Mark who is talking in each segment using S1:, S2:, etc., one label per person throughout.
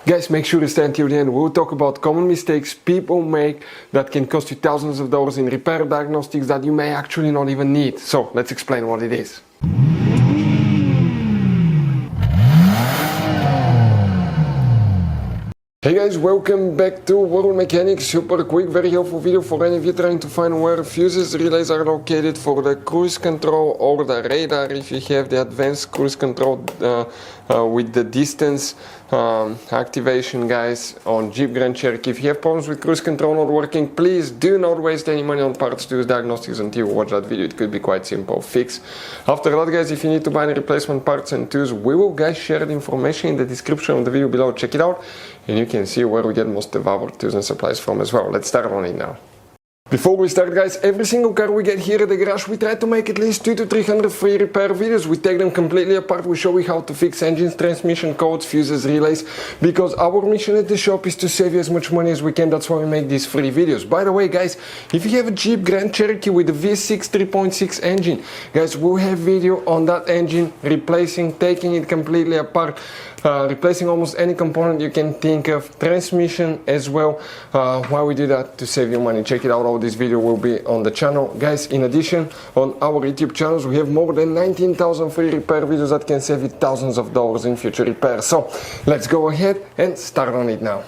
S1: Guys, make sure to stay until the end. We'll talk about common mistakes people make that can cost you thousands of dollars in repair diagnostics that you may actually not even need. So let's explain what it is. Hey guys, welcome back to World Mechanics. Super quick, very helpful video for any of you trying to find where fuses relays are located for the cruise control or the radar. If you have the advanced cruise control with the distance activation, guys, on Jeep Grand Cherokee. If you have problems with cruise control not working, please do not waste any money on parts to use diagnostics until you watch that video. It could be quite simple fix. After that, guys, if you need to buy any replacement parts and tools, we will, guys, share the information in the description of the video below. Check it out and you can see where we get most of our tools and supplies from as well. Let's start on it now. Before we start, guys, every single car we get here at the garage, we try to make at least 200 to 300 free repair videos. We take them completely apart. We show you how to fix engines, transmission codes, fuses, relays, because our mission at the shop is to save you as much money as we can. That's why we make these free videos. By the way, guys, if you have a Jeep Grand Cherokee with a V6 3.6 engine, guys, we'll have video on that engine, replacing, taking it completely apart, replacing almost any component you can think of, transmission as well. Why we do that? To save you money. Check it out. All this video will be on the channel, guys. In addition, on our YouTube channels, we have more than 19,000 free repair videos that can save you thousands of dollars in future repairs. So let's go ahead and start on it now.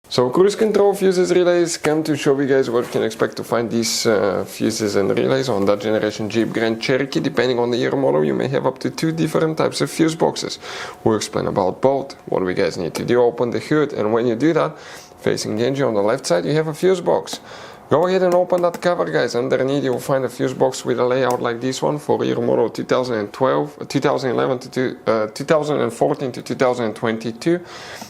S1: So cruise control fuses relays come to show you guys what you can expect to find these fuses and relays on that generation Jeep Grand Cherokee. Depending on the year model, you may have up to 2 different types of fuse boxes. We'll explain about both, what we guys need to do, open the hood, and when you do that, facing the engine on the left side, you have a fuse box. Go ahead and open that cover, guys. Underneath you'll find a fuse box with a layout like this one for year model 2014 to 2022,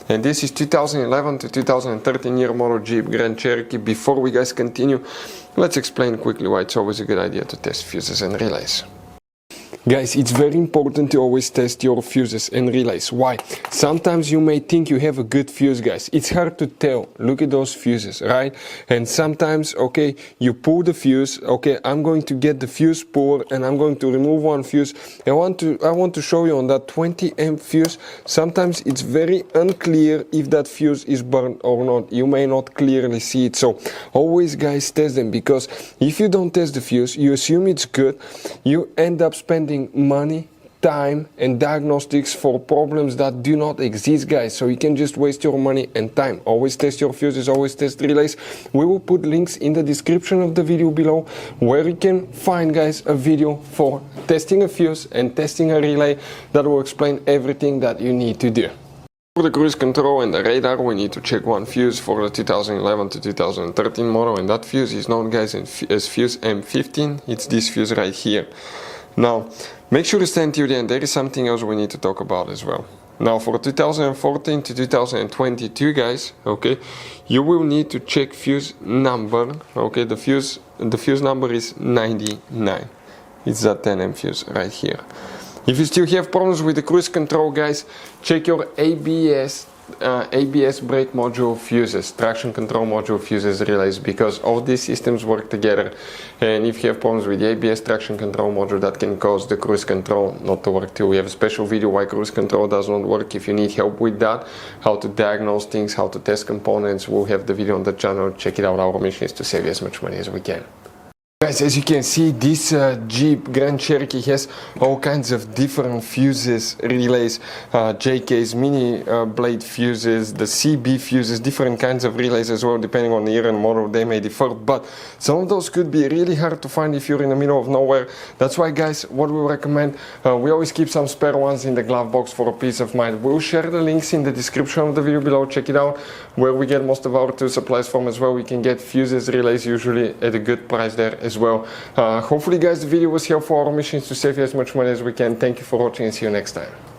S1: and this is 2011 to 2013 year model Jeep Grand Cherokee. Before we guys continue, let's explain quickly why it's always a good idea to test fuses and relays. Guys, it's very important to always test your fuses and relays. Why? Sometimes you may think you have a good fuse, guys. It's hard to tell. Look at those fuses, right? And sometimes, okay, you pull the fuse. Okay, I'm going to get the fuse puller and I'm going to remove one fuse. I want to show you on that 20 amp fuse. Sometimes it's very unclear if that fuse is burned or not. You may not clearly see it. So always, guys, test them, because if you don't test the fuse, you assume it's good. You end up spending money, time, and diagnostics for problems that do not exist, guys. So you can just waste your money and time. Always test your fuses, always test relays. We will put links in the description of the video below where you can find, guys, a video for testing a fuse and testing a relay that will explain everything that you need to do. For the cruise control and the radar, we need to check one fuse for the 2011 to 2013 model, and that fuse is known, guys, as fuse M15. It's this fuse right here. Now, make sure to stay until the end. There is something else we need to talk about as well. Now, for 2014 to 2022, guys, okay, you will need to check fuse number. Okay, the fuse number is 99. It's that 10 fuse right here. If you still have problems with the cruise control, guys, check your ABS brake module fuses, traction control module fuses, relays, because all these systems work together. And if you have problems with the ABS traction control module, that can cause the cruise control not to work too. We have a special video why cruise control does not work. If you need help with that, how to diagnose things, how to test components, we'll have the video on the channel. Check it out. Our mission is to save you as much money as we can. Guys, as you can see, this Jeep Grand Cherokee has all kinds of different fuses, relays, JKs, mini blade fuses, the CB fuses, different kinds of relays as well. Depending on the year and model, they may differ, but some of those could be really hard to find if you're in the middle of nowhere. That's why, guys, what we recommend, we always keep some spare ones in the glove box for a peace of mind. We'll share the links in the description of the video below. Check it out, where we get most of our tool supplies from as well. We can get fuses, relays, usually at a good price there as well. Hopefully, guys, the video was helpful. Our mission is to save you as much money as we can. Thank you for watching and see you next time.